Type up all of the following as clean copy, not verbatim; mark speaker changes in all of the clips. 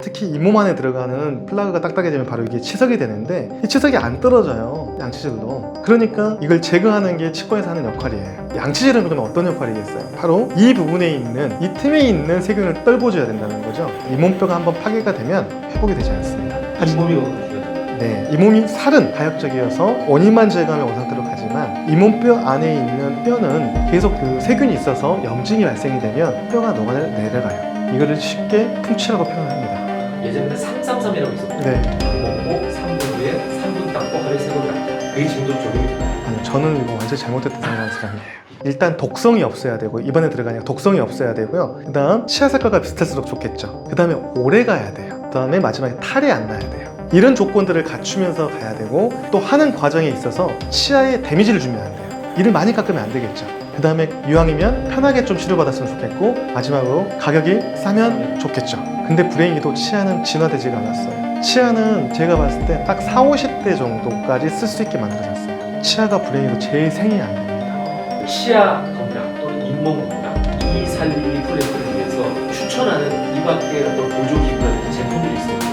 Speaker 1: 특히 잇몸 안에 들어가는 플라그가 딱딱해지면 바로 이게 치석이 되는데 이 치석이 안 떨어져요, 양치질로. 그러니까 이걸 제거하는 게 치과에서 하는 역할이에요. 양치질은 그러면 어떤 역할이겠어요? 바로 이 부분에 있는, 이 틈에 있는 세균을 떨궈줘야 된다는 거죠. 잇몸뼈가 한번 파괴가 되면 회복이 되지 않습니다.
Speaker 2: 잇몸이 어떻게?
Speaker 1: 네, 잇몸이 살은 가역적이어서 원인만 제거하면 원상태로 가지만 잇몸뼈 안에 있는 뼈는 계속 그 세균이 있어서 염증이 발생이 되면 뼈가 녹아내려가요. 이거를 쉽게 풍치라고 표현합니다.
Speaker 2: 예전에 333이라고 있었거든요.
Speaker 1: 네.
Speaker 2: 먹고 3분 후에 3분 닦고 하루에 3번 닦고. 그게 지금도 적용이 되나요?
Speaker 1: 아니, 저는 이거 완전 잘못됐다 생각하는 사람이에요. 일단 독성이 없어야 되고, 입안에 들어가니까 독성이 없어야 되고요. 그 다음 치아 색깔과 비슷할수록 좋겠죠. 그 다음에 오래 가야 돼요. 그 다음에 마지막에 탈이 안 나야 돼요. 이런 조건들을 갖추면서 가야 되고, 또 하는 과정에 있어서 치아에 데미지를 주면 안 돼요. 이를 많이 깎으면 안 되겠죠. 그 다음에 이왕이면 편하게 좀 치료받았으면 좋겠고, 마지막으로 가격이 싸면 좋겠죠. 근데 불행히도 치아는 진화되지가 않았어요. 치아는 제가 봤을 때 딱 40, 50대 정도까지 쓸 수 있게 만들어졌어요. 치아가 불행히도 제일 생이 안 됩니다.
Speaker 2: 치아 건강 또는 잇몸 건강 이 살리 프로젝트를 위해서 추천하는 이 밖에 어떤 보조기구라든지 제품들이 있습니다.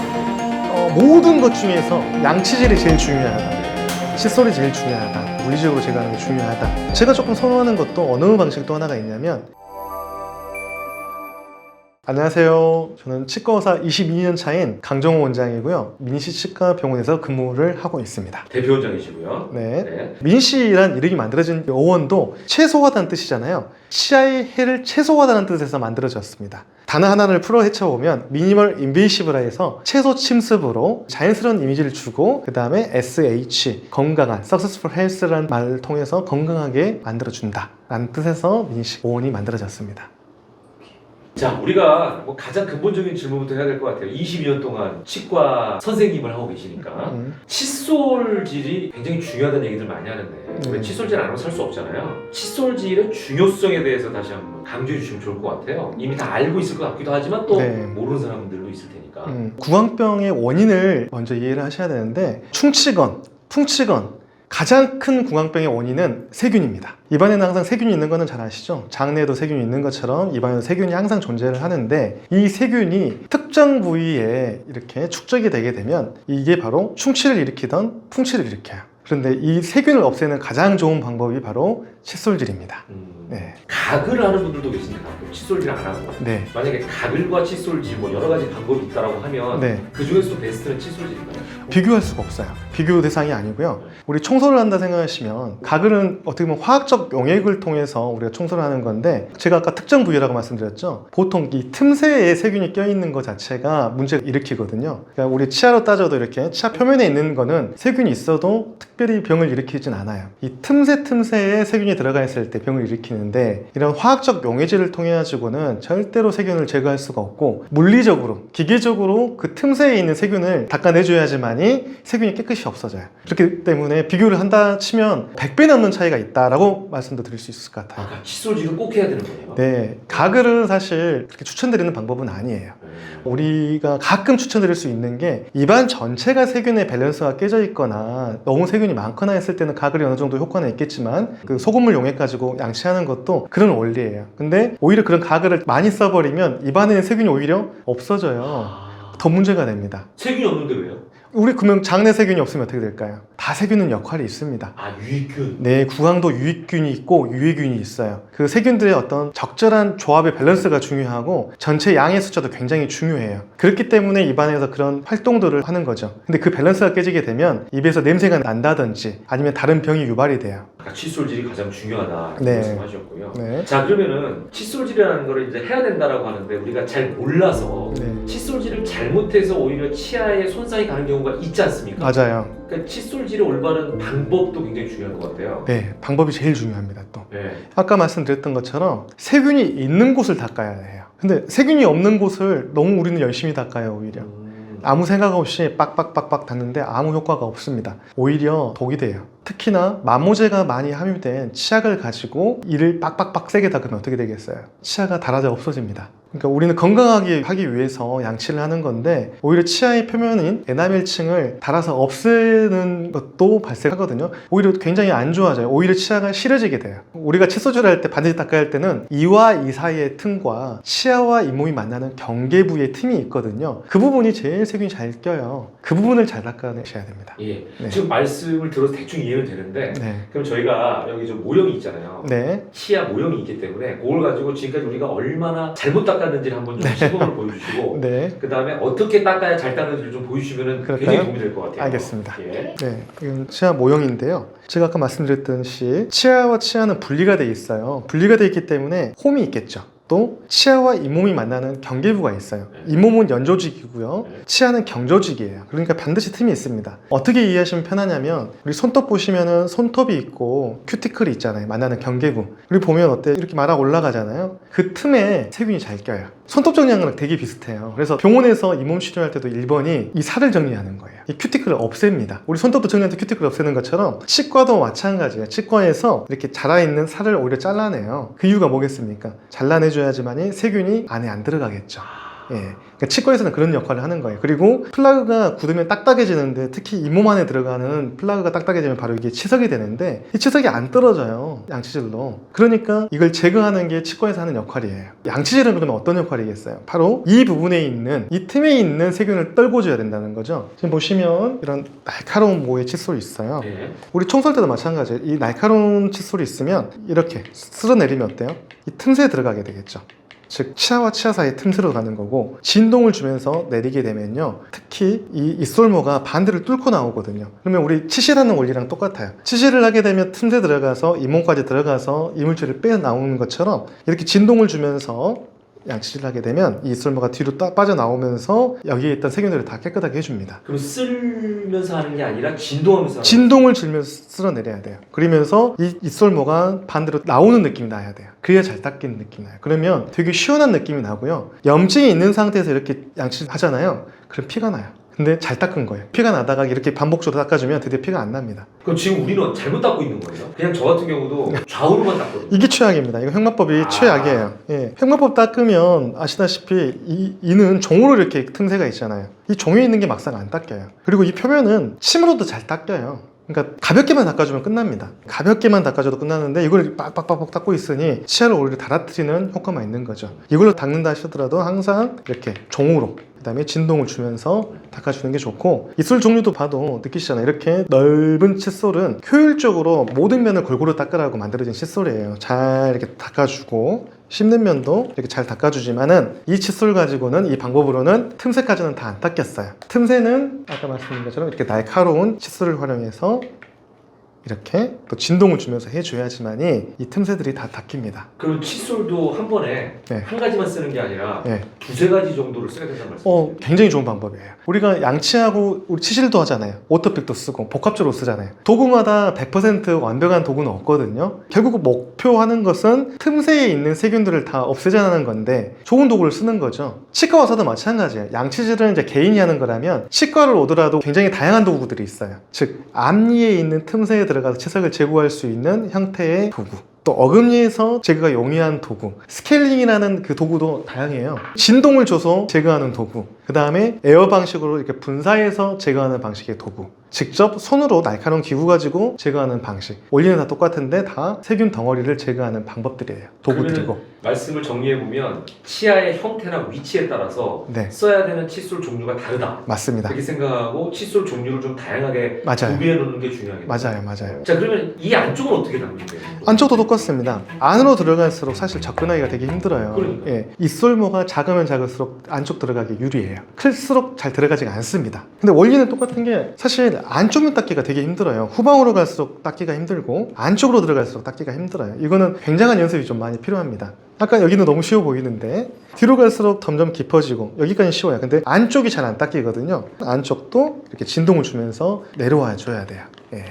Speaker 1: 모든 것 중에서 양치질이 제일 중요하다. 칫솔이 제일 중요하다. 물리적으로 제거하는 게 중요하다. 제가 조금 선호하는 것도 어느 방식도 하나가 있냐면, 안녕하세요. 저는 치과의사 22년 차인 강정호 원장이고요. 민시치과병원에서 근무를 하고 있습니다.
Speaker 2: 대표 원장이시고요.
Speaker 1: 네.
Speaker 2: 네.
Speaker 1: 민시란 이름이 만들어진 어원도 최소화다는 뜻이잖아요. 치아의 해를 최소화하다는 뜻에서 만들어졌습니다. 단어 하나를 풀어 헤쳐보면 미니멀 인베이시브라 해서 최소 침습으로 자연스러운 이미지를 주고, 그 다음에 SH, 건강한, successful health라는 말을 통해서 건강하게 만들어준다 라는 뜻에서 민시 어원이 만들어졌습니다.
Speaker 2: 자, 우리가 뭐 가장 근본적인 질문부터 해야 될 것 같아요. 22년 동안 치과 선생님을 하고 계시니까 칫솔질이 굉장히 중요하다는 얘기들 많이 하는데 왜 칫솔질 안 하면 살 수 없잖아요. 칫솔질의 중요성에 대해서 다시 한번 강조해 주시면 좋을 것 같아요. 이미 다 알고 있을 것 같기도 하지만 또 모르는 사람들도 있을 테니까.
Speaker 1: 구강병의 원인을 먼저 이해를 하셔야 되는데, 충치건, 풍치건 가장 큰 구강병의 원인은 세균입니다. 입안에는 항상 세균이 있는 거는 잘 아시죠? 장내에도 세균이 있는 것처럼 입안에도 세균이 항상 존재를 하는데, 이 세균이 특정 부위에 이렇게 축적이 되게 되면 이게 바로 충치를 일으키던 풍치를 일으켜요. 그런데 이 세균을 없애는 가장 좋은 방법이 바로 칫솔질입니다. 네.
Speaker 2: 가글 하는 분들도 계신데 가끔 칫솔질 안 하고.
Speaker 1: 네.
Speaker 2: 만약에 가글과 칫솔질 뭐 여러 가지 방법이 있다라고 하면
Speaker 1: 네.
Speaker 2: 그 중에서도 베스트는 칫솔질인가요?
Speaker 1: 비교할 수가 없어요. 비교 대상이 아니고요. 우리 청소를 한다 생각하시면 가글은 어떻게 보면 화학적 용액을 통해서 우리가 청소를 하는 건데, 제가 아까 특정 부위라고 말씀드렸죠. 보통 이 틈새에 세균이 껴있는 것 자체가 문제를 일으키거든요. 그러니까 우리 치아로 따져도 이렇게 치아 표면에 있는 거는 세균이 있어도 특별히 병을 일으키진 않아요. 이 틈새에 세균이 들어가 있을 때 병을 일으키는데, 이런 화학적 용해질을 통해 가지고는 절대로 세균을 제거할 수가 없고, 물리적으로, 기계적으로 그 틈새에 있는 세균을 닦아내줘야지만이 세균이 깨끗이 없어져요. 그렇기 때문에 비교를 한다 치면 100배 넘는 차이가 있다라고 말씀도 드릴 수 있을 것 같아요.
Speaker 2: 아까 칫솔질은 꼭 해야 되는 거예요?
Speaker 1: 네, 가글은 사실 그렇게 추천드리는 방법은 아니에요. 우리가 가끔 추천드릴 수 있는 게, 입안 전체가 세균의 밸런스가 깨져 있거나 너무 세균이 많거나 했을 때는 가글이 어느 정도 효과는 있겠지만, 그 소금물 용액 가지고 양치하는 것도 그런 원리예요. 근데 오히려 그런 가글을 많이 써버리면 입안에 세균이 오히려 없어져요. 더 문제가 됩니다.
Speaker 2: 세균이 없는데 왜요?
Speaker 1: 우리 그러면 장내 세균이 없으면 어떻게 될까요? 다 세균은 역할이 있습니다.
Speaker 2: 아, 유익균.
Speaker 1: 네, 구강도 유익균이 있고 유해균이 있어요. 그 세균들의 어떤 적절한 조합의 밸런스가 중요하고 전체 양의 숫자도 굉장히 중요해요. 그렇기 때문에 입안에서 그런 활동들을 하는 거죠. 근데 그 밸런스가 깨지게 되면 입에서 냄새가 난다든지 아니면 다른 병이 유발이 돼요.
Speaker 2: 아까 칫솔질이 가장 중요하다
Speaker 1: 네.
Speaker 2: 말씀하셨고요.
Speaker 1: 네.
Speaker 2: 자, 그러면은 칫솔질이라는 거를 이제 해야 된다라고 하는데 우리가 잘 몰라서 칫솔질을 잘못해서 오히려 치아에 손상이 가는 경우가 있지 않습니까?
Speaker 1: 맞아요.
Speaker 2: 그러니까 칫솔질의 올바른 방법도 굉장히 중요한 것 같아요.
Speaker 1: 네, 방법이 제일 중요합니다. 또
Speaker 2: 네.
Speaker 1: 아까 말씀드렸던 것처럼 세균이 있는 곳을 닦아야 해요. 근데 세균이 없는 곳을 너무 우리는 열심히 닦아요. 오히려 아무 생각 없이 빡빡빡빡 닦는데 아무 효과가 없습니다. 오히려 독이 돼요. 특히나 마모제가 많이 함유된 치약을 가지고 이를 빡빡빡 세게 닦으면 어떻게 되겠어요? 치아가 닳아져 없어집니다. 그러니까 우리는 건강하게 하기 위해서 양치를 하는 건데 오히려 치아의 표면인 에나멜층을 달아서 없애는 것도 발생하거든요. 오히려 굉장히 안 좋아져요. 오히려 치아가 시려지게 돼요. 우리가 칫솔질을 할 때 반드시 닦아야 할 때는 이와 이 사이의 틈과 치아와 잇몸이 만나는 경계 부위에 틈이 있거든요. 그 부분이 제일 세균이 잘 껴요. 그 부분을 잘 닦아내셔야 됩니다.
Speaker 2: 예.
Speaker 1: 네.
Speaker 2: 지금 말씀을 들어서 대충 이해는 되는데
Speaker 1: 네.
Speaker 2: 그럼 저희가 여기 좀 모형이 있잖아요.
Speaker 1: 네.
Speaker 2: 치아 모형이 있기 때문에 그걸 가지고 지금까지 우리가 얼마나 잘못 닦았는지를 한번 좀 시범을 보여주시고
Speaker 1: 네.
Speaker 2: 그 다음에 어떻게 닦아야 잘 닦는지를 좀 보여주시면
Speaker 1: 그럴까요?
Speaker 2: 굉장히 도움이 될 것 같아요.
Speaker 1: 알겠습니다.
Speaker 2: 예.
Speaker 1: 네, 이건 치아 모형인데요. 제가 아까 말씀드렸듯이 치아와 치아는 분리가 돼 있어요. 분리가 돼 있기 때문에 홈이 있겠죠. 또 치아와 잇몸이 만나는 경계부가 있어요. 잇몸은 연조직이고요. 치아는 경조직이에요. 그러니까 반드시 틈이 있습니다. 어떻게 이해하시면 편하냐면 우리 손톱 보시면은 손톱이 있고 큐티클이 있잖아요. 만나는 경계부. 우리 보면 어때요? 이렇게 말아 올라가잖아요. 그 틈에 세균이 잘 껴요. 손톱 정리하는 거랑 되게 비슷해요. 그래서 병원에서 잇몸 치료할 때도 1번이 이 살을 정리하는 거예요. 이 큐티클을 없앱니다. 우리 손톱도 정리할 때 큐티클을 없애는 것처럼 치과도 마찬가지예요. 치과에서 이렇게 자라있는 살을 오히려 잘라내요. 그 이유가 뭐겠습니까? 잘라내줘야지만이 세균이 안에 안 들어가겠죠. 예. 그러니까 치과에서는 그런 역할을 하는 거예요. 그리고 플라그가 굳으면 딱딱해지는데 특히 잇몸 안에 들어가는 플라그가 딱딱해지면 바로 이게 치석이 되는데 이 치석이 안 떨어져요. 양치질로. 그러니까 이걸 제거하는 게 치과에서 하는 역할이에요. 양치질은 그러면 어떤 역할이겠어요? 바로 이 부분에 있는 이 틈에 있는 세균을 떨궈줘야 된다는 거죠. 지금 보시면 이런 날카로운 모의 칫솔이 있어요.
Speaker 2: 예.
Speaker 1: 우리 청소할 때도 마찬가지예요. 이 날카로운 칫솔이 있으면 이렇게 쓸어내리면 어때요? 이 틈새에 들어가게 되겠죠. 즉 치아와 치아 사이 틈새로 가는 거고 진동을 주면서 내리게 되면요 특히 이 입솔모가 반대를 뚫고 나오거든요. 그러면 우리 치실하는 원리랑 똑같아요. 치실을 하게 되면 틈새 들어가서 잇몸까지 들어가서 이물질을 빼 나오는 것처럼 이렇게 진동을 주면서 양치질을 하게 되면 이 입솔모가 뒤로 빠져나오면서 여기에 있던 세균들을 다 깨끗하게 해줍니다.
Speaker 2: 그럼 쓸면서 하는 게 아니라 진동하면서
Speaker 1: 진동을 주면서 쓸어내려야 돼요. 그러면서 이 입솔모가 반대로 나오는 느낌이 나야 돼요. 그래야 잘 닦이는 느낌이 나요. 그러면 되게 시원한 느낌이 나고요. 염증이 있는 상태에서 이렇게 양치를 하잖아요. 그럼 피가 나요. 근데 잘 닦은 거예요. 피가 나다가 이렇게 반복적으로 닦아주면 드디어 피가 안 납니다.
Speaker 2: 그럼 지금 우리는 잘못 닦고 있는 거예요? 그냥 저 같은 경우도 좌우로만 닦거든요.
Speaker 1: 이게 최악입니다. 이거 횡마법이 최악이에요. 예. 횡마법 닦으면 아시다시피 이는 종으로 이렇게 틈새가 있잖아요. 이 종에 있는 게 막상 안 닦여요. 그리고 이 표면은 침으로도 잘 닦여요. 그러니까 가볍게만 닦아주면 끝납니다. 가볍게만 닦아줘도 끝나는데 이걸 빡빡빡빡 닦고 있으니 치아를 오히려 달아뜨리는 효과만 있는 거죠. 이걸로 닦는다 하시더라도 항상 이렇게 종으로 그 다음에 진동을 주면서 닦아주는 게 좋고 입술 종류도 봐도 느끼시잖아요. 이렇게 넓은 칫솔은 효율적으로 모든 면을 골고루 닦으라고 만들어진 칫솔이에요. 잘 이렇게 닦아주고 씹는 면도 이렇게 잘 닦아주지만은 이 칫솔 가지고는 이 방법으로는 틈새까지는 다 안 닦였어요. 틈새는 아까 말씀드린 것처럼 이렇게 날카로운 칫솔을 활용해서 이렇게 또 진동을 주면서 해줘야지만이 이 틈새들이 다 닦입니다.
Speaker 2: 그럼 칫솔도 한 번에
Speaker 1: 네.
Speaker 2: 한 가지만 쓰는 게 아니라
Speaker 1: 네.
Speaker 2: 두세 가지 정도를 써야 된다는 말씀이세요?
Speaker 1: 굉장히 좋은 방법이에요. 우리가 양치하고 우리 치실도 하잖아요. 오토픽도 쓰고 복합적으로 쓰잖아요. 도구마다 100% 완벽한 도구는 없거든요. 결국 목표하는 것은 틈새에 있는 세균들을 다 없애자는 건데 좋은 도구를 쓰는 거죠. 치과 와서도 마찬가지예요. 양치질은 이제 개인이 하는 거라면 치과를 오더라도 굉장히 다양한 도구들이 있어요. 즉 앞니에 있는 틈새에 들어가서 치석을 제거할 수 있는 형태의 도구, 또 어금니에서 제거가 용이한 도구, 스케일링이라는 그 도구도 다양해요. 진동을 줘서 제거하는 도구, 그 다음에 에어 방식으로 이렇게 분사해서 제거하는 방식의 도구, 직접 손으로 날카로운 기구 가지고 제거하는 방식, 원리는 다 똑같은데 다 세균 덩어리를 제거하는 방법들이에요. 도구들이고.
Speaker 2: 말씀을 정리해보면 치아의 형태나 위치에 따라서
Speaker 1: 네.
Speaker 2: 써야 되는 칫솔 종류가 다르다.
Speaker 1: 맞습니다.
Speaker 2: 그렇게 생각하고 칫솔 종류를 좀 다양하게
Speaker 1: 맞아요.
Speaker 2: 구비해 놓는 게 중요하겠네요.
Speaker 1: 맞아요.
Speaker 2: 자, 그러면 이 안쪽은 어떻게 닦는 거예요?
Speaker 1: 안쪽도 똑같습니다. 안으로 들어갈수록 사실 접근하기가 되게 힘들어요.
Speaker 2: 그러니까요.
Speaker 1: 예, 입솔모가 작으면 작을수록 안쪽 들어가기 유리해요. 클수록 잘 들어가지가 않습니다. 근데 원리는 똑같은 게 사실 안쪽면 닦기가 되게 힘들어요. 후방으로 갈수록 닦기가 힘들고 안쪽으로 들어갈수록 닦기가 힘들어요. 이거는 굉장한 연습이 좀 많이 필요합니다. 아까 여기는 너무 쉬워 보이는데 뒤로 갈수록 점점 깊어지고 여기까지는 쉬워요. 근데 안쪽이 잘 안 닦이거든요. 안쪽도 이렇게 진동을 주면서 내려와 줘야 돼요. 예.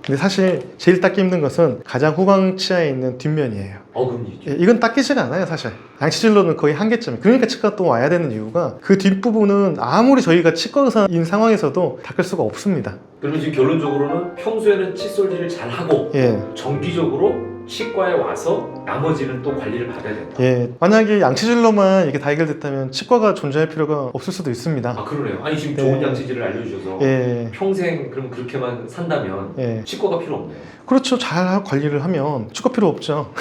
Speaker 1: 근데 사실 제일 닦기 힘든 것은 가장 후방 치아에 있는 뒷면이에요.
Speaker 2: 어금니죠.
Speaker 1: 예, 이건 닦이지가 않아요, 사실. 양치질로는 거의 한계점. 그러니까 치과 또 와야 되는 이유가 그 뒷부분은 아무리 저희가 치과 의사인 상황에서도 닦을 수가 없습니다.
Speaker 2: 그러면 지금 결론적으로는 평소에는 칫솔질을 잘 하고
Speaker 1: 예,
Speaker 2: 정기적으로 치과에 와서 나머지는 또 관리를 받아야 된다.
Speaker 1: 예, 만약에 양치질로만 이게 다 해결됐다면 치과가 존재할 필요가 없을 수도 있습니다.
Speaker 2: 아 그러네요. 아니 지금
Speaker 1: 네.
Speaker 2: 좋은 양치질을 알려주셔서
Speaker 1: 예,
Speaker 2: 평생 그럼 그렇게만 산다면
Speaker 1: 예.
Speaker 2: 치과가 필요 없네요.
Speaker 1: 그렇죠. 잘 관리를 하면 치과 필요 없죠.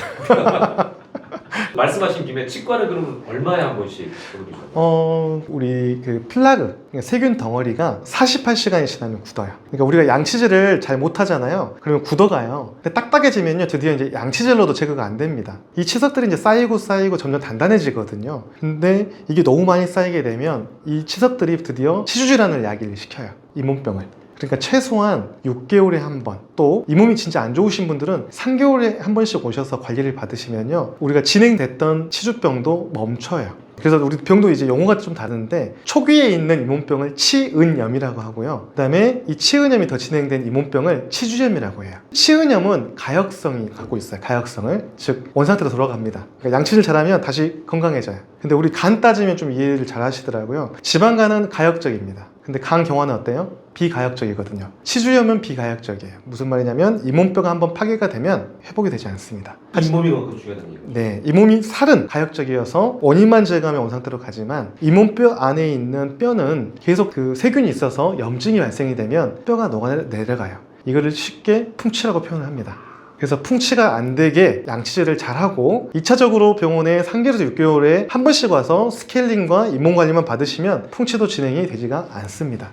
Speaker 2: 말씀하신 김에 치과는 그러면 얼마에 한 번씩 보여주셨나요?
Speaker 1: 우리 그 플라그, 그러니까 세균 덩어리가 48시간이 지나면 굳어요. 그러니까 우리가 양치질을 잘 못하잖아요. 그러면 굳어가요. 근데 딱딱해지면요, 드디어 이제 양치질로도 제거가 안 됩니다. 이 치석들이 이제 쌓이고 점점 단단해지거든요. 근데 이게 너무 많이 쌓이게 되면 이 치석들이 드디어 치주질환을 야기를 시켜요. 잇몸병을. 그러니까 최소한 6개월에 한 번, 또 이 몸이 진짜 안 좋으신 분들은 3개월에 한 번씩 오셔서 관리를 받으시면요, 우리가 진행됐던 치주병도 멈춰요. 그래서 우리 병도 이제 용어가 좀 다른데, 초기에 있는 잇몸병을 치은염이라고 하고요, 그 다음에 이 치은염이 더 진행된 잇몸병을 치주염이라고 해요. 치은염은 가역성이 갖고 있어요. 가역성을, 즉 원상태로 돌아갑니다. 그러니까 양치질 잘하면 다시 건강해져요. 근데 우리 간 따지면 좀 이해를 잘 하시더라고요. 지방간은 가역적입니다. 근데 간 경화는 어때요? 비가역적이거든요. 치주염은 비가역적이에요. 무슨 말이냐면 잇몸뼈가 한번 파괴가 되면 회복이 되지 않습니다.
Speaker 2: 잇몸이 그만큼 중요하다는 얘기죠.
Speaker 1: 네, 잇몸이 살은 가역적이어서 원인만 제거하면 원상태로 가지만, 잇몸뼈 안에 있는 뼈는 계속 그 세균이 있어서 염증이 발생이 되면 뼈가 녹아내려가요. 이거를 쉽게 풍치라고 표현을 합니다. 그래서 풍치가 안 되게 양치질을 잘하고 2차적으로 병원에 3개월에서 6개월에 한 번씩 와서 스케일링과 잇몸 관리만 받으시면 풍치도 진행이 되지가 않습니다.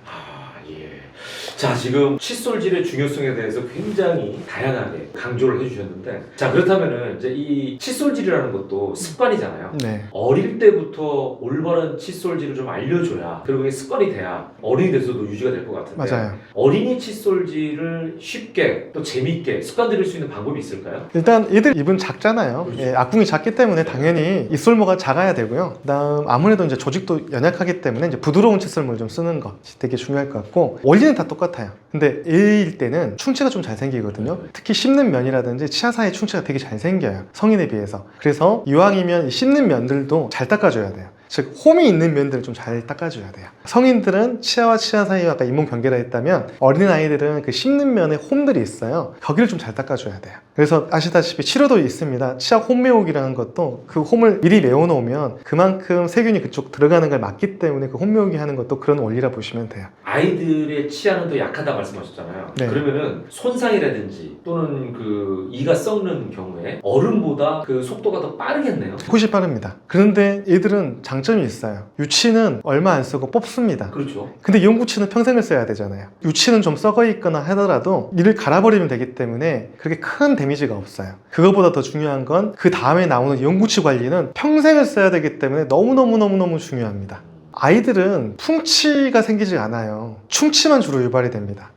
Speaker 2: 자, 지금 칫솔질의 중요성에 대해서 굉장히 다양하게 강조를 해주셨는데, 자 그렇다면은 이제 이 칫솔질이라는 것도 습관이잖아요.
Speaker 1: 네.
Speaker 2: 어릴 때부터 올바른 칫솔질을 좀 알려줘야, 그리고 그게 습관이 돼야 어른이 돼서도 유지가 될 것 같은데,
Speaker 1: 맞아요.
Speaker 2: 어린이 칫솔질을 쉽게 또 재밌게 습관들일 수 있는 방법이 있을까요?
Speaker 1: 일단 얘들 입은 작잖아요.
Speaker 2: 그렇죠.
Speaker 1: 예, 악궁이 작기 때문에 당연히 입술모가 작아야 되고요. 그다음 아무래도 이제 조직도 연약하기 때문에 이제 부드러운 칫솔물 좀 쓰는 것 되게 중요할 것 같고, 원리는 다 똑같아요. 근데 애일 때는 충치가 좀 잘 생기거든요. 특히 씹는 면이라든지 치아 사이 충치가 되게 잘 생겨요, 성인에 비해서. 그래서 이왕이면 이 씹는 면들도 잘 닦아줘야 돼요. 즉 홈이 있는 면들을 좀 잘 닦아줘야 돼요. 성인들은 치아와 치아 사이에 아까 잇몸 경계라 했다면, 어린아이들은 그 씹는 면에 홈들이 있어요. 거기를 좀 잘 닦아줘야 돼요. 그래서 아시다시피 치료도 있습니다. 치아 홈 메우기라는 것도, 그 홈을 미리 메워놓으면 그만큼 세균이 그쪽 들어가는 걸 막기 때문에 그 홈 메우기 하는 것도 그런 원리라 보시면 돼요.
Speaker 2: 아이들의 치아는 더 약하다 말씀하셨잖아요.
Speaker 1: 네.
Speaker 2: 그러면은 손상이라든지 또는 그 이가 썩는 경우에 어른보다 그 속도가 더 빠르겠네요.
Speaker 1: 훨씬 빠릅니다. 그런데 얘들은 장점이 있어요. 유치는 얼마 안 쓰고 뽑습니다.
Speaker 2: 그렇죠.
Speaker 1: 근데 연구치는 평생을 써야 되잖아요. 유치는 좀 썩어 있거나 하더라도 이를 갈아버리면 되기 때문에 그렇게 큰 데미지가 없어요. 그거보다 더 중요한 건 그 다음에 나오는 연구치 관리는 평생을 써야 되기 때문에 너무너무 중요합니다. 아이들은 풍치가 생기지 않아요. 충치만 주로 유발이 됩니다.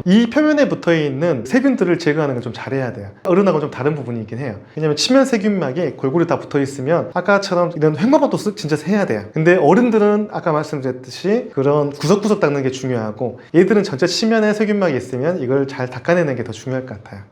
Speaker 1: 이 표면에 붙어있는 세균들을 제거하는 걸 좀 잘해야 돼요. 어른하고 좀 다른 부분이 있긴 해요. 왜냐면 치면 세균막이 골고루 다 붙어있으면 아까처럼 이런 횡법도 진짜 해야 돼요. 근데 어른들은 아까 말씀드렸듯이 그런 구석구석 닦는 게 중요하고, 얘들은 전체 치면에 세균막이 있으면 이걸 잘 닦아내는 게 더 중요할 것 같아요.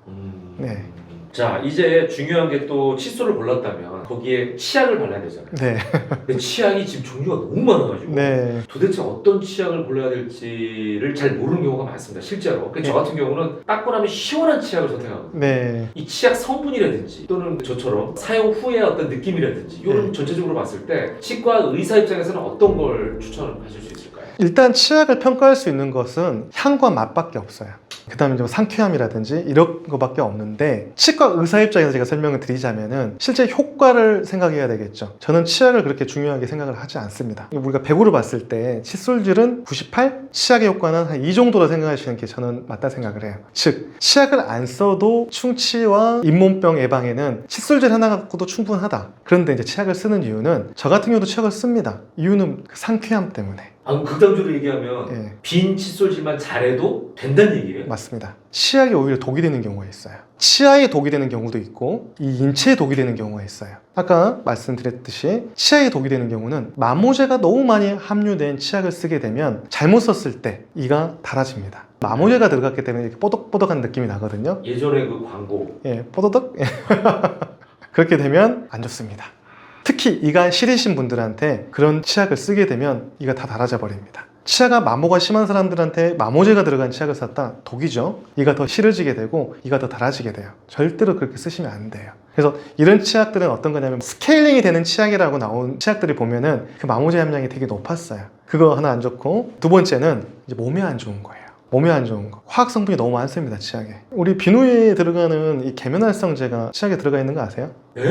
Speaker 1: 네.
Speaker 2: 자, 이제 중요한 게 또 칫솔을 골랐다면 거기에 치약을 발라야 되잖아요.
Speaker 1: 네.
Speaker 2: 근데 치약이 지금 종류가 너무 많아가지고
Speaker 1: 네.
Speaker 2: 도대체 어떤 치약을 골라야 될지를 잘 모르는 경우가 많습니다, 실제로. 저 같은 경우는 닦고 나면 시원한 치약을 선택하거든요.
Speaker 1: 네.
Speaker 2: 이 치약 성분이라든지 또는 저처럼 사용 후에 어떤 느낌이라든지 이런 전체적으로 봤을 때 치과 의사 입장에서는 어떤 걸 추천하실 수 있을까요?
Speaker 1: 일단 치약을 평가할 수 있는 것은 향과 맛밖에 없어요. 그 다음에 좀 상쾌함이라든지 이런 거밖에 없는데, 치과 의사 입장에서 제가 설명을 드리자면은 실제 효과를 생각해야 되겠죠. 저는 치약을 그렇게 중요하게 생각을 하지 않습니다. 우리가 100으로 봤을 때 칫솔질은 98, 치약의 효과는 한 이 정도로 생각하시는 게 저는 맞다 생각을 해요. 즉 치약을 안 써도 충치와 잇몸병 예방에는 칫솔질 하나 갖고도 충분하다. 그런데 이제 치약을 쓰는 이유는, 저 같은 경우도 치약을 씁니다. 이유는 그 상쾌함 때문에.
Speaker 2: 극단적으로 얘기하면
Speaker 1: 예.
Speaker 2: 빈 칫솔질만 잘해도 된다는 얘기예요?
Speaker 1: 맞습니다. 치약이 오히려 독이 되는 경우가 있어요. 치아에 독이 되는 경우도 있고, 이 인체에 독이 되는 경우가 있어요. 아까 말씀드렸듯이 치아에 독이 되는 경우는 마모제가 너무 많이 함유된 치약을 쓰게 되면 잘못 썼을 때 이가 닳아집니다. 마모제가 들어갔기 때문에 이렇게 뽀득뽀득한 느낌이 나거든요.
Speaker 2: 예전에 그 광고,
Speaker 1: 예, 뽀득. 그렇게 되면 안 좋습니다. 특히 이가 시리신 분들한테 그런 치약을 쓰게 되면 이가 다 닳아져 버립니다. 치아가 마모가 심한 사람들한테 마모제가 들어간 치약을 샀다. 독이죠. 이가 더 싫어지게 되고 이가 더 달아지게 돼요. 절대로 그렇게 쓰시면 안 돼요. 그래서 이런 치약들은 어떤 거냐면 스케일링이 되는 치약이라고 나온 치약들이 보면은 그 마모제 함량이 되게 높았어요. 그거 하나 안 좋고, 두 번째는 이제 몸에 안 좋은 거예요. 몸에 안 좋은 거. 화학 성분이 너무 많습니다, 치약에. 우리 비누에 들어가는 이 계면활성제가 치약에 들어가 있는 거 아세요?
Speaker 2: 예?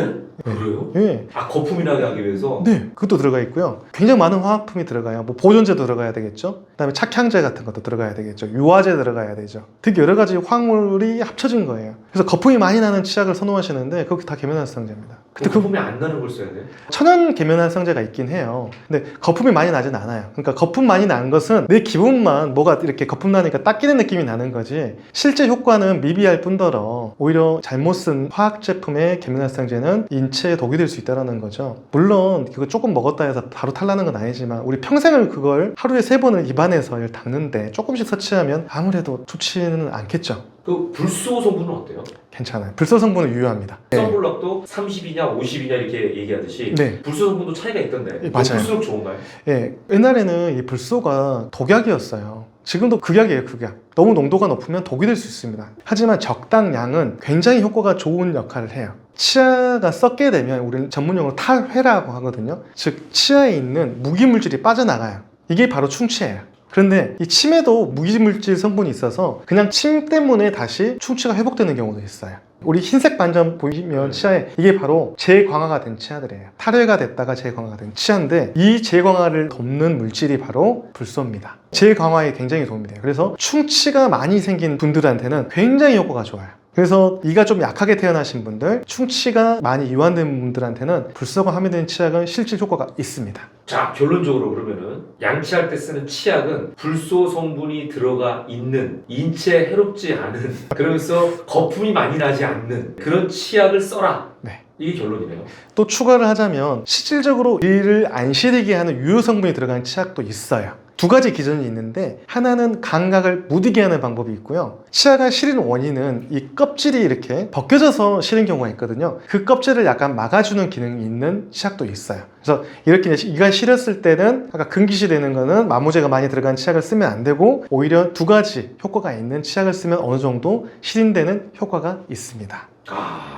Speaker 2: 그래요?
Speaker 1: 예.
Speaker 2: 아, 거품이 나게 하기 위해서?
Speaker 1: 네, 그것도 들어가 있고요. 굉장히 많은 화학품이 들어가요. 뭐 보존제도 들어가야 되겠죠. 그다음에 착향제 같은 것도 들어가야 되겠죠. 유화제 들어가야 되죠. 되게 여러 가지 화학물이 합쳐진 거예요. 그래서 거품이 많이 나는 치약을 선호하시는데 그게 다 계면활성제입니다. 근데 그
Speaker 2: 거품이 안 나는 걸 써야 돼?
Speaker 1: 천연 계면활성제가 있긴 해요. 근데 거품이 많이 나진 않아요. 그러니까 거품 많이 난 것은 내 기분만 뭐가 이렇게 거품 나니까 닦이는 느낌이 나는 거지, 실제 효과는 미비할 뿐더러 오히려 잘못 쓴 화학 제품의 계면활성제는 인체에 독이 될 수 있다는 거죠. 물론 그거 조금 먹었다 해서 바로 탈나는 건 아니지만 우리 평생을 그걸 하루에 3번을 입안에서 닦는데 조금씩 섭취하면 아무래도 좋지는 않겠죠.
Speaker 2: 그 불소 성분은 어때요?
Speaker 1: 괜찮아요. 불소 성분은 유효합니다.
Speaker 2: 선블럭도 30이냐 50이냐 이렇게 얘기하듯이
Speaker 1: 네.
Speaker 2: 불소 성분도 차이가 있던데.
Speaker 1: 예, 맞아요.
Speaker 2: 불수록 좋은가요?
Speaker 1: 예, 옛날에는 이 불소가 독약이었어요. 지금도 극약이에요, 극약. 너무 농도가 높으면 독이 될 수 있습니다. 하지만 적당량은 굉장히 효과가 좋은 역할을 해요. 치아가 썩게 되면 우리는 전문용어로 탈회라고 하거든요. 즉 치아에 있는 무기물질이 빠져나가요. 이게 바로 충치예요. 그런데 이 침에도 무기물질 성분이 있어서 그냥 침 때문에 다시 충치가 회복되는 경우도 있어요. 우리 흰색 반점 보이면 치아에, 이게 바로 재광화가 된 치아들이에요. 탈회가 됐다가 재광화가 된 치아인데 이 재광화를 돕는 물질이 바로 불소입니다. 재광화에 굉장히 도움이 돼요. 그래서 충치가 많이 생긴 분들한테는 굉장히 효과가 좋아요. 그래서 이가 좀 약하게 태어나신 분들, 충치가 많이 이완된 분들한테는 불소가 함유된 치약은 실질 효과가 있습니다.
Speaker 2: 자, 결론적으로 그러면은 양치할 때 쓰는 치약은 불소 성분이 들어가 있는, 인체에 해롭지 않은, 그러면서 거품이 많이 나지 않는 그런 치약을 써라.
Speaker 1: 네.
Speaker 2: 이게 결론이네요.
Speaker 1: 또 추가를 하자면 실질적으로 이를 안 시리게 하는 유효 성분이 들어간 치약도 있어요. 두 가지 기전이 있는데, 하나는 감각을 무디게 하는 방법이 있고요. 치아가 시린 원인은 이 껍질이 이렇게 벗겨져서 시린 경우가 있거든요. 그 껍질을 약간 막아주는 기능이 있는 치약도 있어요. 그래서 이렇게 이가 시렸을 때는 아까 금기시 되는 거는 마모제가 많이 들어간 치약을 쓰면 안 되고, 오히려 두 가지 효과가 있는 치약을 쓰면 어느 정도 시린되는 효과가 있습니다.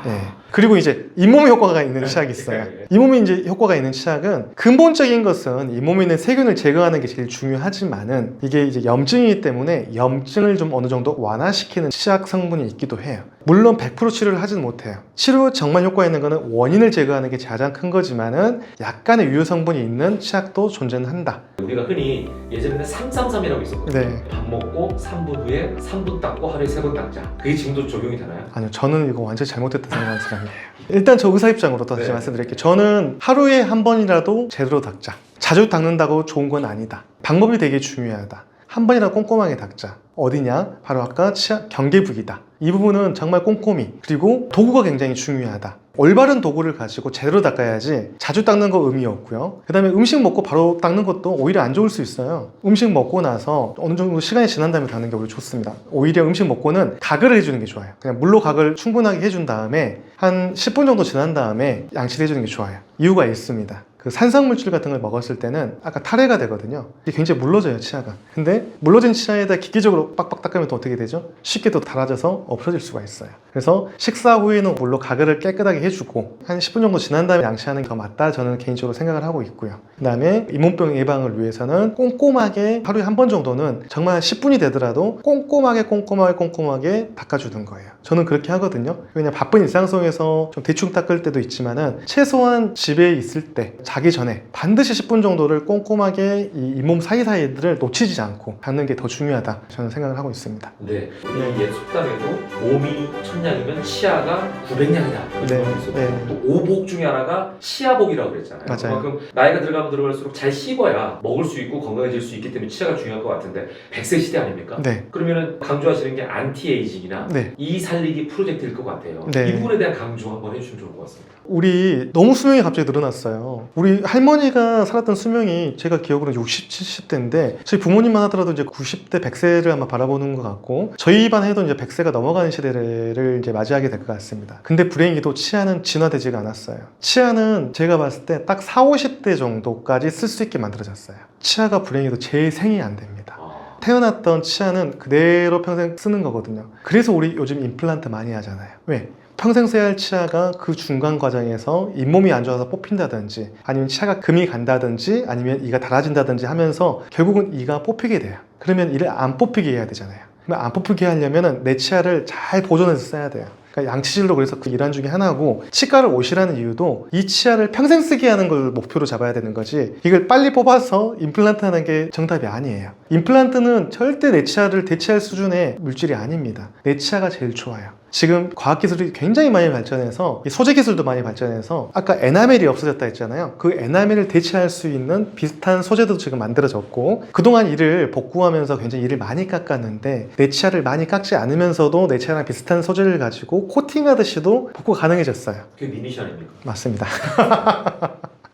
Speaker 1: 네. 그리고 이제 잇몸 효과가 있는 치약이 있어요. 잇몸이 이제 효과가 있는 치약은 근본적인 것은 잇몸에 있는 세균을 제거하는 게 제일 중요하지만은 이게 이제 염증이기 때문에 염증을 좀 어느 정도 완화시키는 치약 성분이 있기도 해요. 물론 100% 치료를 하지는 못해요. 치료 정말 효과 있는 거는 원인을 제거하는 게 가장 큰 거지만은 약간의 유효 성분이 있는 치약도 존재는 한다.
Speaker 2: 우리가 흔히 예전에는 333이라고 있었거든요.
Speaker 1: 네.
Speaker 2: 밥 먹고 3분 후에 3분 닦고 하루에 3번 닦자. 그게 지금도 적용이 되나요?
Speaker 1: 아니요, 저는 이거 완전히 잘못됐다 생각하는 사람이에요. 일단 저 의사 입장으로 다시
Speaker 2: 네.
Speaker 1: 말씀드릴게요. 저는 하루에 한 번이라도 제대로 닦자. 자주 닦는다고 좋은 건 아니다. 방법이 되게 중요하다. 한 번이라도 꼼꼼하게 닦자. 어디냐? 바로 아까 치아 경계부기다. 이 부분은 정말 꼼꼼히, 그리고 도구가 굉장히 중요하다. 올바른 도구를 가지고 제대로 닦아야지 자주 닦는 거 의미 없고요. 그 다음에 음식 먹고 바로 닦는 것도 오히려 안 좋을 수 있어요. 음식 먹고 나서 어느 정도 시간이 지난 다음에 닦는 게 오히려 좋습니다. 오히려 음식 먹고는 가글을 해주는 게 좋아요. 그냥 물로 가글 충분하게 해준 다음에 한 10분 정도 지난 다음에 양치를 해주는 게 좋아요. 이유가 있습니다. 그 산성물질 같은 걸 먹었을 때는 아까 탈해가 되거든요. 이게 굉장히 물러져요, 치아가. 근데 물러진 치아에다 기계적으로 빡빡 닦으면 또 어떻게 되죠? 쉽게 또 닳아져서 없어질 수가 있어요. 그래서 식사 후에는 물로 가글을 깨끗하게 해주고 한 10분 정도 지난 다음에 양치하는 게 더 맞다, 저는 개인적으로 생각을 하고 있고요. 그 다음에 잇몸병 예방을 위해서는 꼼꼼하게 하루에 한 번 정도는 정말 10분이 되더라도 꼼꼼하게 닦아주는 거예요. 저는 그렇게 하거든요. 왜냐면 바쁜 일상 속에서 좀 대충 닦을 때도 있지만은 최소한 집에 있을 때 자기 전에 반드시 10분 정도를 꼼꼼하게 이 잇몸 사이사이들을 놓치지 않고 닦는 게 더 중요하다, 저는 생각을 하고 있습니다.
Speaker 2: 네. 우리 옛 속담에도 몸이 1000냥이면 치아가 900냥이다.
Speaker 1: 네.
Speaker 2: 또 오복 중에 하나가 치아복이라고 그랬잖아요.
Speaker 1: 맞아요.
Speaker 2: 그만큼 나이가 들어가면 들어갈수록 잘 씹어야 먹을 수 있고 건강해질 수 있기 때문에 치아가 중요할 것 같은데 100세 시대 아닙니까?
Speaker 1: 네.
Speaker 2: 그러면은 강조하시는 게 안티에이징이나
Speaker 1: 네.
Speaker 2: 이 살리기 프로젝트일 것 같아요.
Speaker 1: 네.
Speaker 2: 이 부분에 대한 강조 한번 해주시면 좋을 것 같습니다.
Speaker 1: 우리 너무 수명이 갑자기 늘어났어요. 우리 우리 할머니가 살았던 수명이 제가 기억으로는 60, 70대인데 저희 부모님만 하더라도 이제 90대, 100세를 아마 바라보는 것 같고 저희 반 해도 이제 100세가 넘어가는 시대를 이제 맞이하게 될 것 같습니다. 근데 불행히도 치아는 진화되지가 않았어요. 치아는 제가 봤을 때 딱 40, 50대 정도까지 쓸 수 있게 만들어졌어요. 치아가 불행히도 재생이 안 됩니다. 태어났던 치아는 그대로 평생 쓰는 거거든요. 그래서 우리 요즘 임플란트 많이 하잖아요. 왜? 평생 써야 할 치아가 그 중간 과정에서 잇몸이 안 좋아서 뽑힌다든지 아니면 치아가 금이 간다든지 아니면 이가 닳아진다든지 하면서 결국은 이가 뽑히게 돼요. 그러면 이를 안 뽑히게 해야 되잖아요. 그럼 안 뽑히게 하려면 내 치아를 잘 보존해서 써야 돼요. 그러니까 양치질도 그래서 그 일환 중에 하나고 치과를 오시라는 이유도 이 치아를 평생 쓰게 하는 걸 목표로 잡아야 되는 거지 이걸 빨리 뽑아서 임플란트 하는 게 정답이 아니에요. 임플란트는 절대 내 치아를 대체할 수준의 물질이 아닙니다. 내 치아가 제일 좋아요. 지금 과학기술이 굉장히 많이 발전해서 소재 기술도 많이 발전해서 아까 에나멜이 없어졌다 했잖아요. 그 에나멜을 대체할 수 있는 비슷한 소재도 지금 만들어졌고 그동안 이를 복구하면서 굉장히 이를 많이 깎았는데 내 치아를 많이 깎지 않으면서도 내 치아랑 비슷한 소재를 가지고 코팅하듯이도 복구가 가능해졌어요.
Speaker 2: 그게 미니시 아닙니까?
Speaker 1: 맞습니다.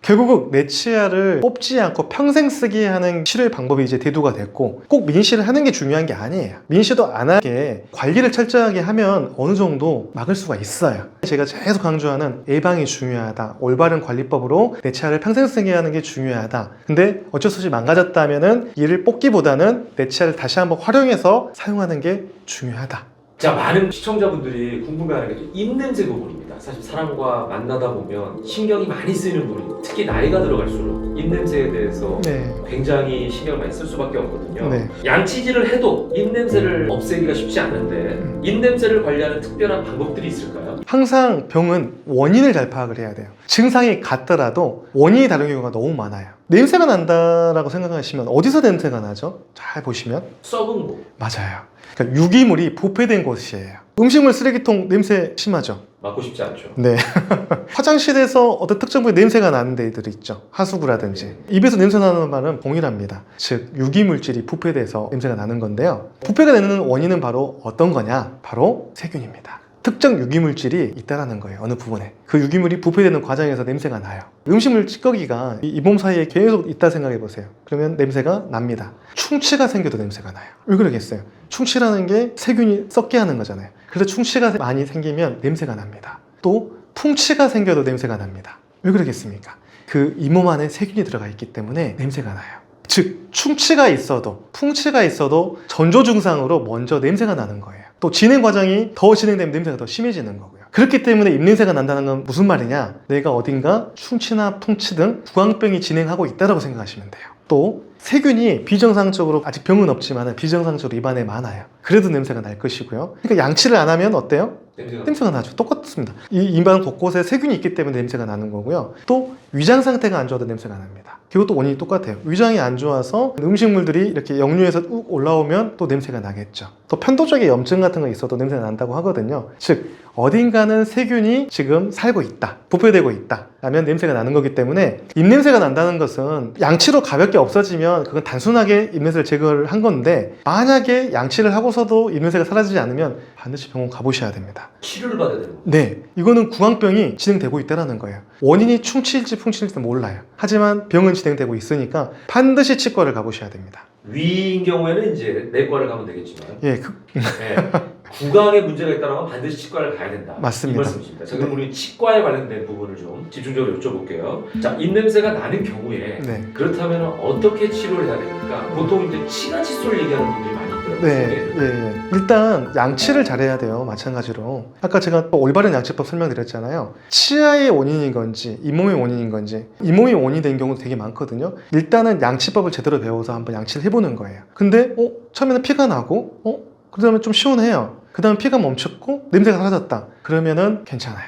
Speaker 1: 결국 내 치아를 뽑지 않고 평생 쓰게 하는 치료의 방법이 이제 대두가 됐고 꼭 민시를 하는 게 중요한 게 아니에요. 민시도 안 하게 관리를 철저하게 하면 어느 정도 막을 수가 있어요. 제가 계속 강조하는 예방이 중요하다. 올바른 관리법으로 내 치아를 평생 쓰게 하는 게 중요하다. 근데 어쩔 수 없이 망가졌다면은 이를 뽑기보다는 내 치아를 다시 한번 활용해서 사용하는 게 중요하다.
Speaker 2: 자, 많은 시청자분들이 궁금해하는 게 또 입냄새 부분입니다. 사실 사람과 만나다 보면 신경이 많이 쓰이는 부분이 특히 나이가 들어갈수록 입냄새에 대해서
Speaker 1: 네.
Speaker 2: 굉장히 신경을 많이 쓸 수밖에 없거든요.
Speaker 1: 네.
Speaker 2: 양치질을 해도 입냄새를 없애기가 쉽지 않은데 입냄새를 관리하는 특별한 방법들이 있을까요?
Speaker 1: 항상 병은 원인을 잘 파악을 해야 돼요. 증상이 같더라도 원인이 다른 경우가 너무 많아요. 냄새가 난다라고 생각하시면 어디서 냄새가 나죠? 잘 보시면
Speaker 2: 썩은 곳.
Speaker 1: 맞아요. 그러니까 유기물이 부패된 곳이에요. 음식물 쓰레기통 냄새 심하죠?
Speaker 2: 맡고 싶지 않죠.
Speaker 1: 네. 화장실에서 어떤 특정 부위에 냄새가 나는 데들이 있죠. 하수구라든지. 입에서 냄새 나는 말은 동일합니다. 즉 유기물질이 부패돼서 냄새가 나는 건데요. 부패가 되는 원인은 바로 어떤 거냐? 바로 세균입니다. 특정 유기물질이 있다라는 거예요. 어느 부분에. 그 유기물이 부패되는 과정에서 냄새가 나요. 음식물 찌꺼기가 이 몸 사이에 계속 있다 생각해 보세요. 그러면 냄새가 납니다. 충치가 생겨도 냄새가 나요. 왜 그러겠어요? 충치라는 게 세균이 썩게 하는 거잖아요. 그래서 충치가 많이 생기면 냄새가 납니다. 또 풍치가 생겨도 냄새가 납니다. 왜 그러겠습니까? 그 잇몸 안에 세균이 들어가 있기 때문에 냄새가 나요. 즉 충치가 있어도 풍치가 있어도 전조 증상으로 먼저 냄새가 나는 거예요. 또 진행 과정이 더 진행되면 냄새가 더 심해지는 거고요. 그렇기 때문에 입냄새가 난다는 건 무슨 말이냐? 내가 어딘가 충치나 풍치 등 구강병이 진행하고 있다고 생각하시면 돼요. 또 세균이 비정상적으로 아직 병은 없지만 비정상적으로 입안에 많아요. 그래도 냄새가 날 것이고요. 그러니까 양치를 안 하면 어때요? 냄새가 나죠. 똑같습니다. 이 입안 곳곳에 세균이 있기 때문에 냄새가 나는 거고요. 또 위장 상태가 안 좋아도 냄새가 납니다. 그것도 원인이 똑같아요. 위장이 안 좋아서 음식물들이 이렇게 역류해서 욱 올라오면 또 냄새가 나겠죠. 또 편도적인 염증 같은 거 있어도 냄새가 난다고 하거든요. 즉 어딘가는 세균이 지금 살고 있다, 부패되고 있다 라면 냄새가 나는 거기 때문에 입냄새가 난다는 것은 양치로 가볍게 없어지면 그건 단순하게 입냄새를 제거를 한 건데 만약에 양치를 하고서도 입냄새가 사라지지 않으면 반드시 병원 가보셔야 됩니다.
Speaker 2: 치료를 받아야 되는 거예요?
Speaker 1: 네, 이거는 구강병이 진행되고 있다는 거예요. 원인이 충치일지 풍치일지 몰라요. 하지만 병은 진행되고 있으니까 반드시 치과를 가보셔야 됩니다.
Speaker 2: 위인 경우에는 이제 내과를 가면 되겠지만
Speaker 1: 예,
Speaker 2: 네. 구강에 문제가 있다면 반드시 치과를 가야 된다.
Speaker 1: 맞습니다.
Speaker 2: 이 말씀이십니다. 자, 그럼 우리 치과에 관련된 부분을 좀 집중적으로 여쭤볼게요. 자, 입냄새가 나는 경우에
Speaker 1: 네.
Speaker 2: 그렇다면 어떻게 치료를 해야 됩니까? 보통 이제 치가 칫솔 얘기하는 분들이 많이 있더라고요.
Speaker 1: 네, 예. 일단 양치를 잘해야 돼요. 마찬가지로 아까 제가 또 올바른 양치법 설명드렸잖아요. 치아의 원인인 건지 잇몸의 원인인 건지 잇몸이 원인이 된 경우도 되게 많거든요. 일단은 양치법을 제대로 배워서 한번 양치를 해보는 거예요. 근데 처음에는 피가 나고 그 다음에 좀 시원해요. 그 다음에 피가 멈췄고 냄새가 사라졌다. 그러면은 괜찮아요.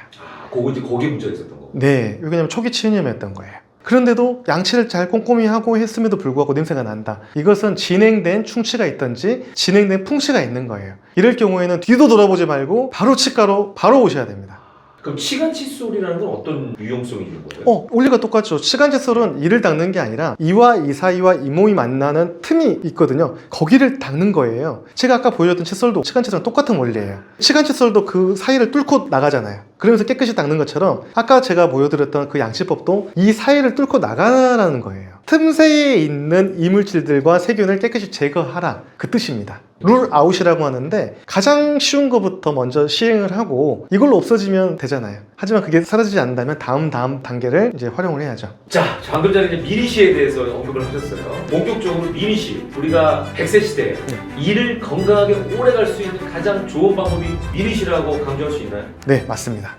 Speaker 2: 그거 이제 거기에 문제가 있었던 거고.
Speaker 1: 네, 왜냐면 초기 치은염이었던 거예요. 그런데도 양치를 잘 꼼꼼히 하고 했음에도 불구하고 냄새가 난다. 이것은 진행된 충치가 있든지 진행된 풍치가 있는 거예요. 이럴 경우에는 뒤도 돌아보지 말고 바로 치과로 바로 오셔야 됩니다.
Speaker 2: 그럼 치간 칫솔이라는 건 어떤 유용성이 있는 거예요?
Speaker 1: 원리가 똑같죠. 치간 칫솔은 이를 닦는 게 아니라 이와 이 사이와 이 몸이 만나는 틈이 있거든요. 거기를 닦는 거예요. 제가 아까 보여줬던 칫솔도 치간 칫솔은 똑같은 원리예요. 치간 칫솔도 그 사이를 뚫고 나가잖아요. 그러면서 깨끗이 닦는 것처럼 아까 제가 보여드렸던 그 양치법도 이 사이를 뚫고 나가라는 거예요. 틈새에 있는 이물질들과 세균을 깨끗이 제거하라, 그 뜻입니다. 룰아웃이라고 하는데 가장 쉬운 것부터 먼저 시행을 하고 이걸로 없어지면 되잖아요. 하지만 그게 사라지지 않는다면 다음 단계를 이제 활용을 해야죠.
Speaker 2: 자, 방금 전에 이제 미니시에 대해서 언급을 하셨어요. 본격적으로 미니시, 우리가 100세 시대에 이를 건강하게 오래 갈 수 있는 가장 좋은 방법이 미니시라고 강조할 수 있나요?
Speaker 1: 네, 맞습니다.